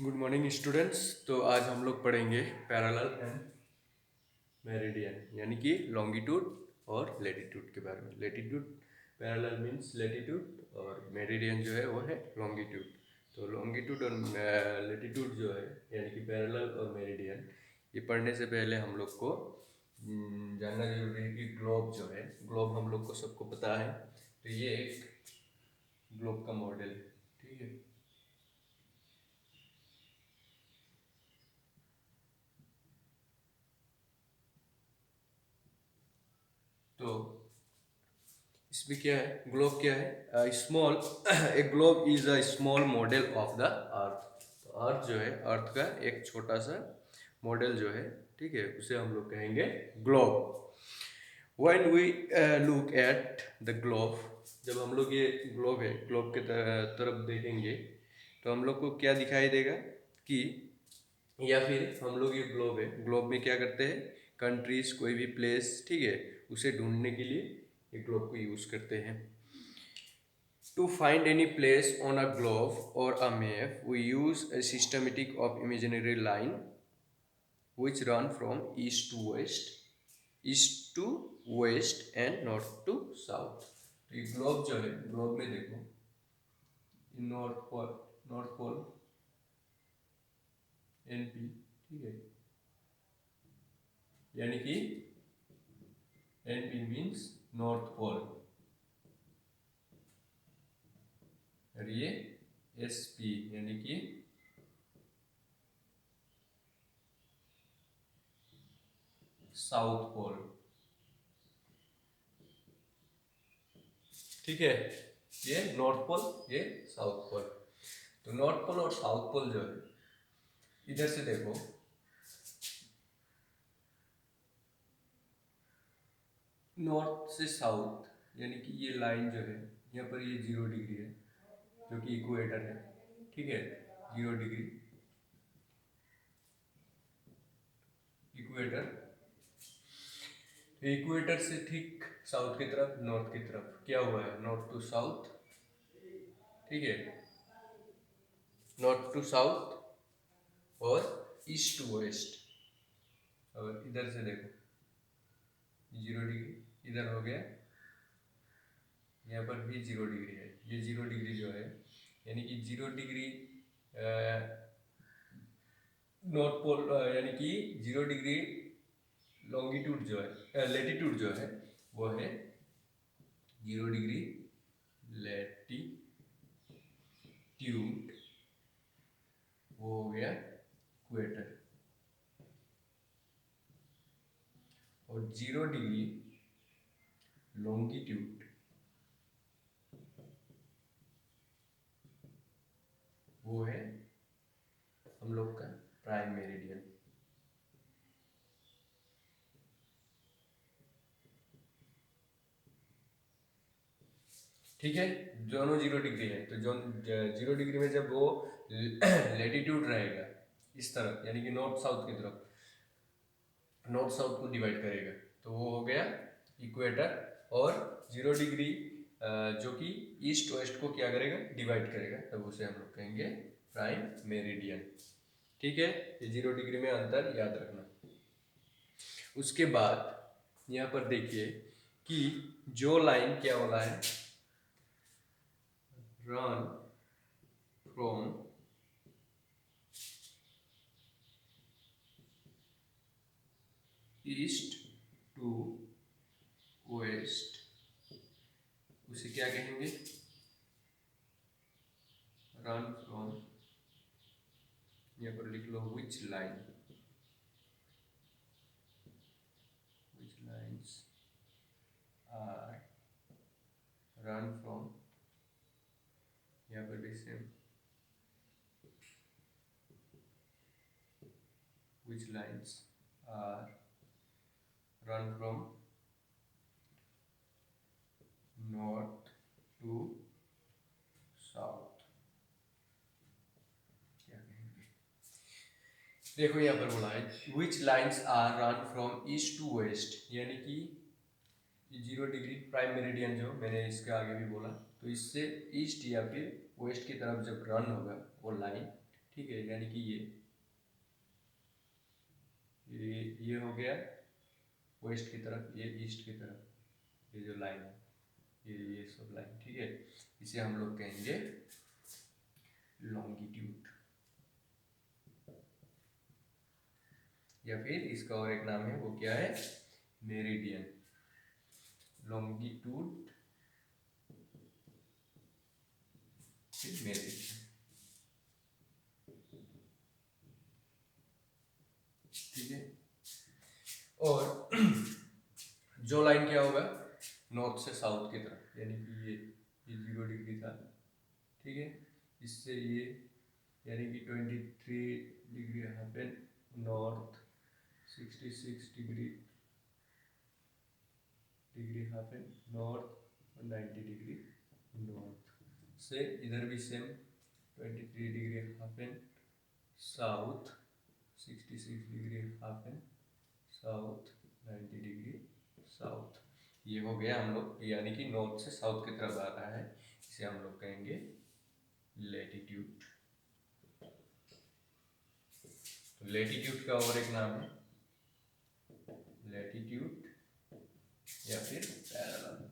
Good morning students. तो आज हम लोग पढ़ेंगे पैरेलल एंड मेरिडियन यानी कि लॉन्गिट्यूड और लेटीट्यूड के बारे में। लेटीट्यूड पैरेलल मीन्स लेटीट्यूड और मेरिडियन जो है वो है लॉन्गिट्यूड। तो लॉन्गिट्यूड और लेटीट्यूड जो है यानी कि पैरेलल और मेरिडियन, ये पढ़ने से पहले हम लोग को जानना जरूरी है कि ग्लोब जो है, ग्लोब हम लोग को सबको पता है। तो ये एक ग्लोब का मॉडल है, ठीक है। तो इसमें क्या है, ग्लोब क्या है, small A globe is a small model of the earth. तो अर्थ जो है, अर्थ का एक छोटा सा मॉडल जो है, ठीक है, उसे हम लोग कहेंगे globe. When we look at the globe, जब हम लोग ये ग्लोब है, ग्लोब के तरफ देखेंगे तो हम लोग को क्या दिखाई देगा कि, या फिर हम लोग ये ग्लोब है, ग्लोब में क्या करते हैं, कंट्रीज, कोई भी प्लेस, ठीक है, उसे ढूंढने के लिए ये ग्लोब को यूज करते हैं। To find any place on a globe or a map, we use a systematic of imaginary line which run from east to west and north to south. तो ये ग्लोब जो है, ग्लोब में देखो, north pole NP, ठीक है, यानी कि NP मीन्स नॉर्थ पोल, और ये SP यानी कि साउथ पोल, ठीक है। ये नॉर्थ पोल, ये साउथ पोल। तो नॉर्थ पोल और साउथ पोल जो है, इधर से देखो, नॉर्थ से साउथ यानी कि ये लाइन जो है, यहाँ पर ये 0 डिग्री है जो कि इक्वेटर है, ठीक है। 0 डिग्री इक्वेटर, इक्वेटर से ठीक साउथ की तरफ, नॉर्थ की तरफ क्या हुआ है, नॉर्थ टू साउथ, ठीक है, नॉर्थ टू साउथ और ईस्ट टू वेस्ट। और इधर से देखो, 0 डिग्री इधर हो गया, यहाँ पर भी 0 डिग्री है। ये 0 डिग्री जो है यानी कि 0 डिग्री नॉर्थ पोल, यानी कि 0 डिग्री लॉन्गिट्यूड जो है, लेटीट्यूड जो है वो है 0 डिग्री लेटीट्यूड, वो हो गया इक्वेटर। और 0 डिग्री लॉन्गिट्यूड वो है हम लोग का प्राइम मेरिडियन, ठीक है। दोनों 0 डिग्री है, तो जो 0 डिग्री में जब वो लेटीट्यूड रहेगा इस तरफ, यानी कि नॉर्थ साउथ की तरफ, नॉर्थ साउथ को डिवाइड करेगा, तो वो हो गया इक्वेटर। और 0 डिग्री जो कि ईस्ट वेस्ट को क्या करेगा, डिवाइड करेगा, तब उसे हम लोग कहेंगे प्राइम मेरिडियन, ठीक है। ये 0 डिग्री में अंतर याद रखना। उसके बाद यहाँ पर देखिए कि जो लाइन क्या वाला है, run from east to west, उसे क्या कहेंगे, रन फ्रॉम, यहाँ पर लिख लो which lines are run from, यहाँ पर भी same, which lines are run from north to south, क्या कहेंगे, देखो यहाँ पर बोला है which lines are run from east to west, यानी कि 0 डिग्री प्राइम मेरिडियन जो मैंने इसके आगे भी बोला, तो इससे ईस्ट या फिर वेस्ट की तरफ जब रन होगा वो लाइन, ठीक है, यानी कि ये हो गया वेस्ट की तरफ, ये ईस्ट की तरफ, ये जो लाइन है ये सब लाइन, ठीक है। इसे हम लोग कहेंगे लॉन्गिट्यूड, या फिर इसका और एक नाम है, वो क्या है, मेरिडियन। लॉन्गिट्यूड मेरिडियन, ठीक है। और जो लाइन क्या होगा, नॉर्थ से साउथ की तरफ, यानी कि ये 0 डिग्री था, ठीक है। इससे ये यानी कि 23 degree happen north, 66 degree happen north, और 90 डिग्री नॉर्थ से। इधर भी same 23 degree happen south, 66 degree happen south, 90 degree south. ये हो गया हम लोग, यानी कि नॉर्थ से साउथ की तरफ आ रहा है, इसे हम लोग कहेंगे लेटीट्यूड। तो लेटीट्यूड का और एक नाम है लेटीट्यूड या फिर पैरेलल।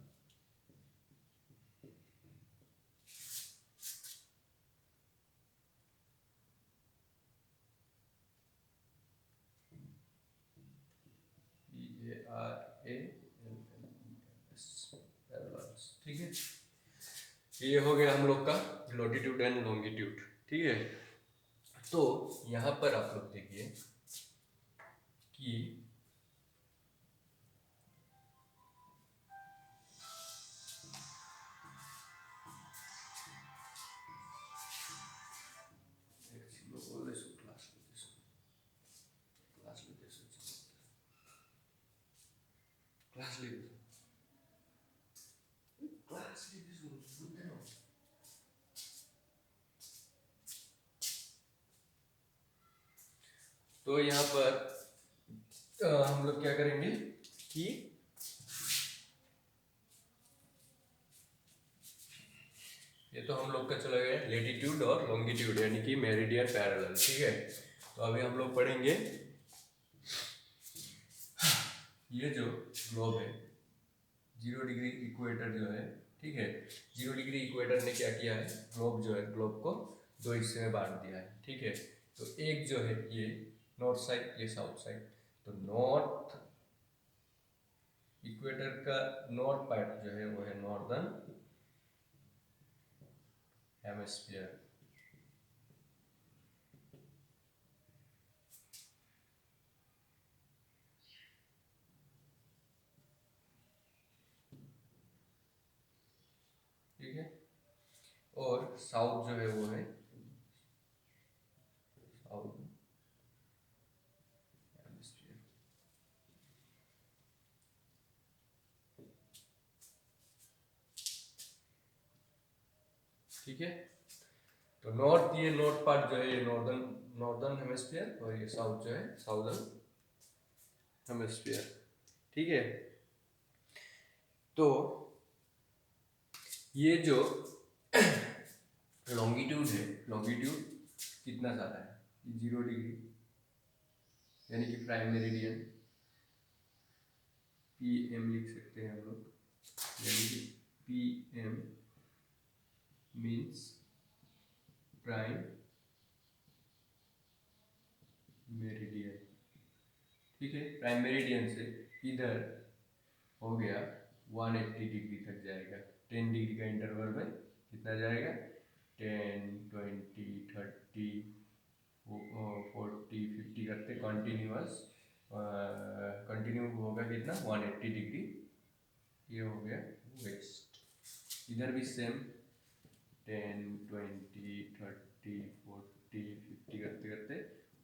पैरेलल्स, ठीक है। ये हो गया हम लोग का लॉटिट्यूड एंड लॉन्गिट्यूड, ठीक है। तो यहाँ पर आप लोग देखिए कि तो यहाँ पर हम लोग क्या करेंगे कि ये तो हम लोग का चला गया लेटीट्यूड और लॉन्गिट्यूड, यानी कि मेरिडियन पैरेलल, ठीक है। तो अभी हम लोग पढ़ेंगे ये जो ग्लोब है, 0 डिग्री इक्वेटर जो है, ठीक है। 0 डिग्री इक्वेटर ने क्या किया है, ग्लोब जो है, ग्लोब को दो हिस्से में बांट दिया है, ठीक है। तो एक जो है ये नॉर्थ साइड, ये साउथ साइड। तो नॉर्थ इक्वेटर का नॉर्थ पार्ट जो है वो है नॉर्दर्न हेमिस्फीयर, ठीक है। और साउथ जो है वो है साउथ हेमिस्फीयर, ठीक है। तो नॉर्थ, ये नॉर्थ पार्ट जो है ये नॉर्दर्न नॉर्दर्न हेमिस्फीयर, और ये साउथ जो है साउदर्न हेमिस्फीयर, ठीक है। तो ये जो लॉन्गिट्यूड है, लॉन्गिट्यूड कितना ज़्यादा है, 0 डिग्री, यानी कि प्राइम मेरिडियन, पी एम लिख सकते हैं हम लोग, यानी कि P M means prime meridian, ठीक है। प्राइम मेरिडियन से इधर हो गया 180 डिग्री तक जाएगा, 10 डिग्री का इंटरवल में कितना जाएगा, 10, 20, 30, 40, 50 करते कंटिन्यूअस, कंटिन्यू होगा कितना, 180 डिग्री। ये हो गया वेस्ट। इधर भी सेम 10, 20, 30, 40, 50 करते करते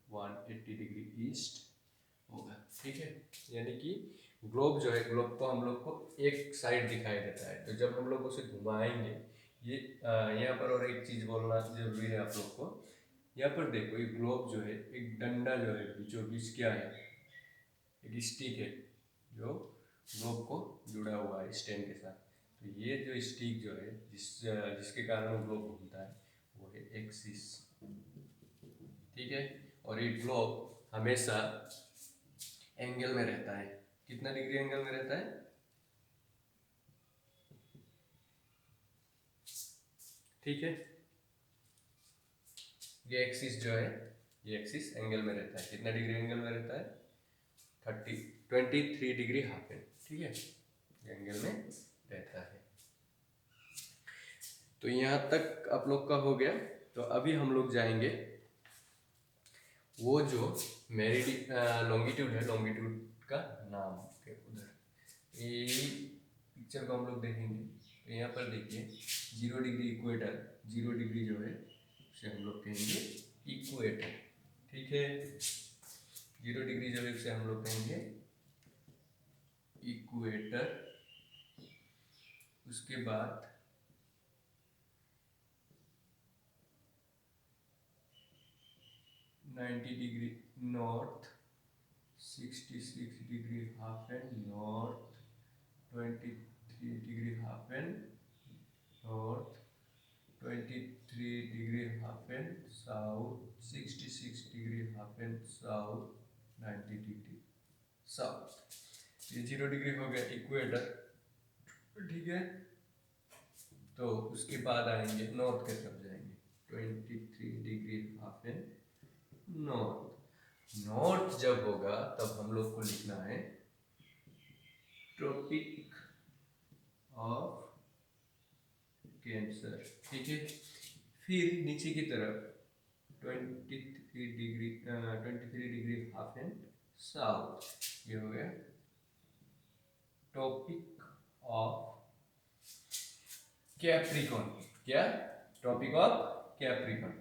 180 डिग्री ईस्ट होगा, ठीक है। यानी कि ग्लोब जो है, ग्लोब को हम लोग को एक साइड दिखाई देता है। तो जब हम लोग उसे घुमाएंगे, ये यहाँ पर और एक चीज़ बोलना जरूरी है आप लोग को। यहाँ पर देखो ये ग्लोब जो है, एक डंडा जो है बीचों बीच क्या है, एक स्टिक है जो ग्लोब को जुड़ा हुआ है स्टेम के साथ। तो ये जो स्टिक जो है जिसके कारण ग्लोब घूमता है वो है एक्सिस, ठीक है। और ये ग्लोब हमेशा एंगल में रहता है। कितना डिग्री एंगल में रहता है? ठीक है। ये एक्सिस जो है, ये एक्सिस एंगल में रहता है। कितना डिग्री एंगल में रहता है? 23 डिग्री हाफ एंगल। ठीक है, एंगल में रहता है। तो यहाँ तक आप लोग का हो गया। तो अभी हम लोग जाएंगे वो जो लॉन्गिट्यूड है, लॉन्गिट्यूड का नाम के उधर ये पिक्चर को हम लोग देखेंगे। तो यहाँ पर देखिए 0 डिग्री इक्वेटर, 0 डिग्री जो है उसे हम लोग कहेंगे इक्वेटर। ठीक है, 0 डिग्री जो है उसे हम लोग कहेंगे इक्वेटर। उसके बाद 90 degree north, 66 degree half and north, 23 degree half and north, 23 degree half and south, 66 degree half and south, 90 degree south. ये 0 डिग्री हो गया इक्वेटर। ठीक है, तो उसके बाद आएंगे नॉर्थ की तरफ जाएंगे, 23 degree half and north. North जब होगा तब हम लोग को लिखना है ट्रॉपिक ऑफ कैंसर। ठीक है, फिर नीचे की तरफ 23 डिग्री हाफ एंड साउथ, ये हो गया टॉपिक ऑफ कैप्रिकॉन। क्या? Topic of Capricorn,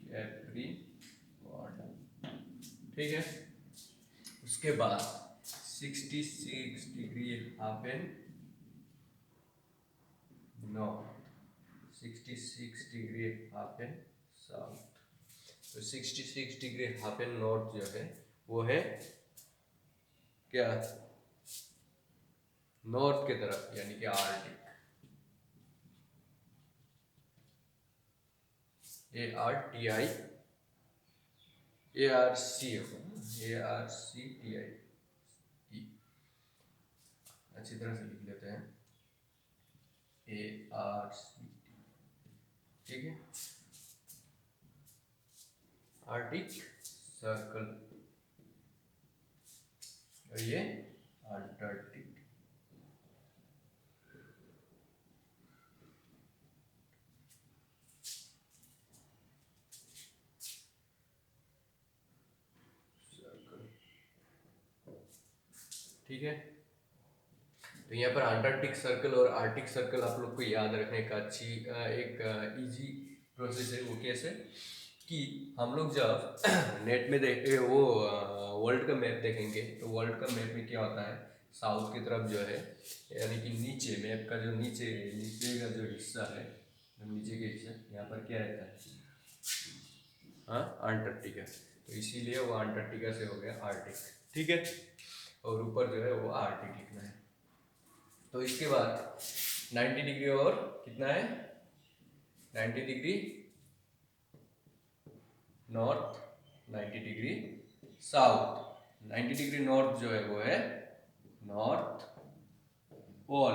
Capricorn. ठीक है, उसके बाद 66 degree half and north, 66 degree half and south. तो 66 डिग्री हाफ एंड नॉर्थ जो है वो है क्या? नॉर्थ की तरफ, यानी कि आर्टिक। ARTI, ARCTI, अच्छी तरह से लिख लेते हैं ARCT। ठीक है, आर्टिक सर्कल, और ये अंटार्कटिक। ठीक है, तो यहाँ पर अंटार्कटिक सर्कल और आर्टिक सर्कल आप लोग को याद रखने का एक इजी प्रोसेस है। वो कैसे कि हम लोग जब नेट में देखे वो वर्ल्ड का मैप देखेंगे, तो वर्ल्ड का मैप में क्या होता है, साउथ की तरफ जो है, यानी कि नीचे मैप का जो नीचे नीचे का जो हिस्सा है, नीचे के हिस्सा, यहाँ पर क्या रहता है? हाँ, अंटार्कटिका। तो इसीलिए वो अंटार्कटिका से हो गया आर्टिक। ठीक है, और ऊपर जो है वो आर्टिक लिखना है। तो इसके बाद 90 डिग्री और कितना है, 90 degree north, 90 degree south. 90 degree north जो है वो है नॉर्थ पोल,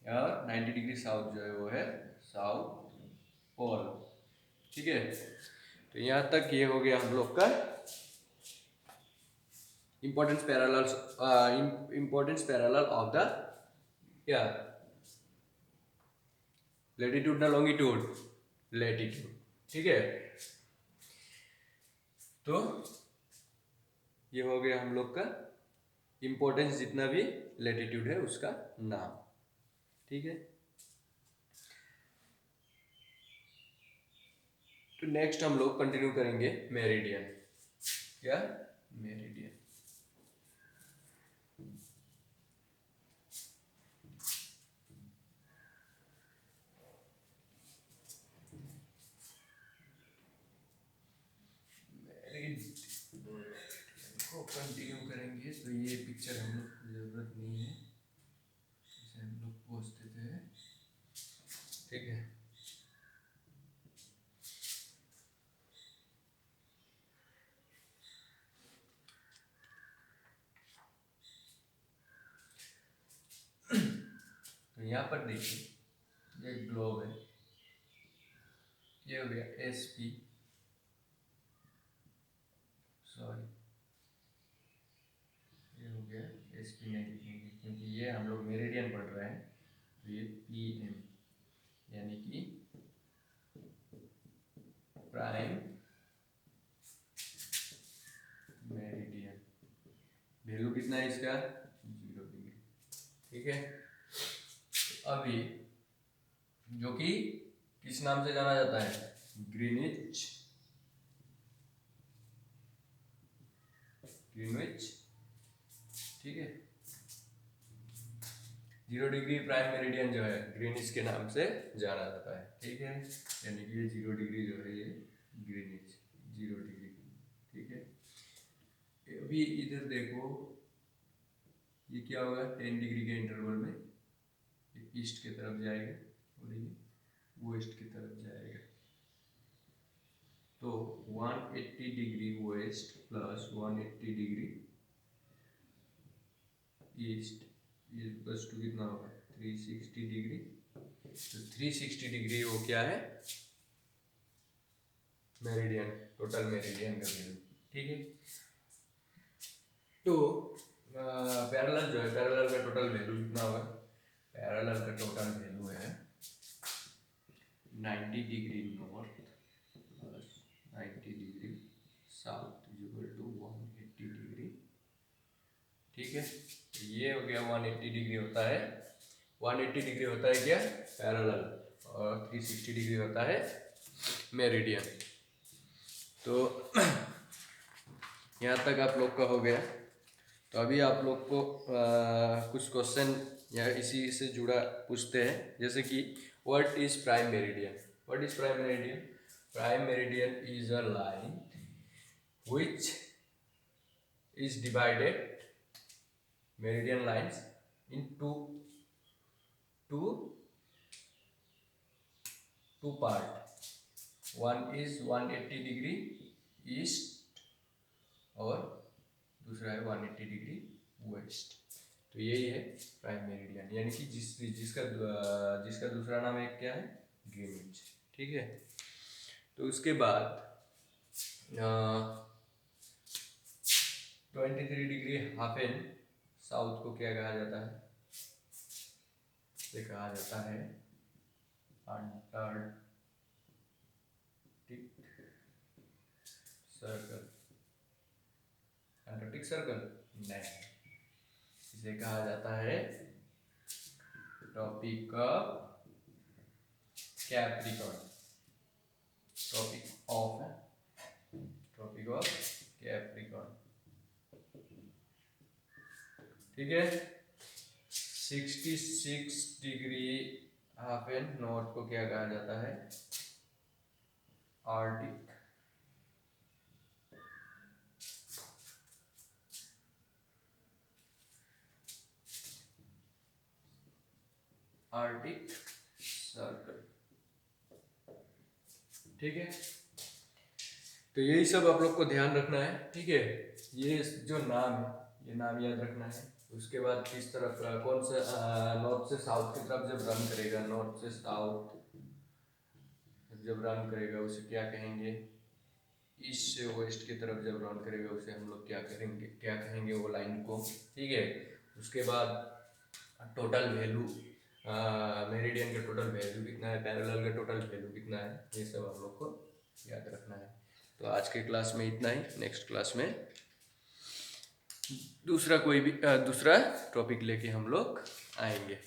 और 90 डिग्री साउथ जो है वो है साउथ पोल। ठीक है, तो यहाँ तक ये हो गया हम लोग का इम्पोर्टेंस पैरेलल ऑफ द क्या, लेटीट्यूड ना लॉन्गिट्यूड, लेटीट्यूड। ठीक है, तो ये हो गया हम लोग का इम्पोर्टेंस, जितना भी लेटीट्यूड है उसका नाम। ठीक है, तो नेक्स्ट हम लोग कंटिन्यू करेंगे मेरिडियन। क्या? मेरिडियन। को कंटिन्यू करेंगे, तो ये पिक्चर हम लोग को जरूरत नहीं है, इसे हम लोग पोस्ट देते हैं। ठीक है, पर देखिए, ये ग्लोब है, ये हो गया SP, सॉरी ये हो गया SP नहीं लिखेंगे क्योंकि ये हम लोग मेरिडियन पढ़ रहे हैं, तो ये PM यानी कि प्राइम मेरिडियन। वैल्यू कितना है इसका? 0 डिग्री। ठीक है, अभी जो कि किस नाम से जाना जाता है? Greenwich, Greenwich. ठीक है, 0 डिग्री प्राइम मेरिडियन जो है ग्रीनिच के नाम से जाना जाता है। ठीक है, यानी कि ये 0 डिग्री जो है ये ग्रीनिच 0 डिग्री। ठीक है, अभी इधर देखो, ये क्या होगा? 10 डिग्री के इंटरवल में ईस्ट की तरफ जाएगा और ये वेस्ट की तरफ जाएगा। तो 180 degree west plus 180 degree east equals to कितना होगा? 360 डिग्री। तो 360 डिग्री वो क्या है? मेरिडियन, टोटल मेरिडियन का वैल्यू। ठीक है, तो पैरेलल जो है, पैरेलल का टोटल वैल्यू कितना होगा? पैरेलल का टोटल वैल्यू है 90 degree north plus 90 degree south equal to 180 degree. ठीक है, ये हो गया 180 डिग्री होता है, 180 डिग्री होता है क्या? पैरेलल, और 360 डिग्री होता है मेरिडियन। तो यहाँ तक आप लोग का हो गया। तो अभी आप लोग को कुछ क्वेश्चन या इसी से जुड़ा पूछते हैं, जैसे कि what is prime meridian? What is prime meridian? Prime meridian is a line which is divided meridian lines into two part. One is 180 degree east और दूसरा है 180 डिग्री वेस्ट। तो यही है प्राइम मेरिडियन, यानी कि जिसका दूसरा नाम है क्या है? ग्रीनविच। ठीक है, तो उसके बाद 23 डिग्री हाफ एन साउथ को क्या कहा जाता है? ये कहा जाता है अंटार्कटिक सर्कल। अंटार्कटिक सर्कल नहीं, इसे कहा जाता है tropic of Capricorn. Tropic of Capricorn. ठीक है, 66 डिग्री हाफ एन नॉर्थ को क्या कहा जाता है? आर्टिक। Arctic circle. ठीक है, तो यही सब आप लोग को ध्यान रखना है। ठीक है, ये जो नाम है ये नाम याद रखना है। उसके बाद किस तरफ, कौन सा नॉर्थ से साउथ की तरफ जब रन करेगा, नॉर्थ से साउथ जब रन करेगा उसे क्या कहेंगे? ईस्ट से वेस्ट की तरफ जब रन करेगा उसे हम लोग क्या कहेंगे वो लाइन को। ठीक है, उसके बाद टोटल वैल्यू, मेरिडियन का टोटल वैल्यू कितना है, पैरेलल का टोटल वैल्यू कितना है, ये सब हम लोग को याद रखना है। तो आज के क्लास में इतना ही। नेक्स्ट क्लास में दूसरा टॉपिक लेके हम लोग आएंगे।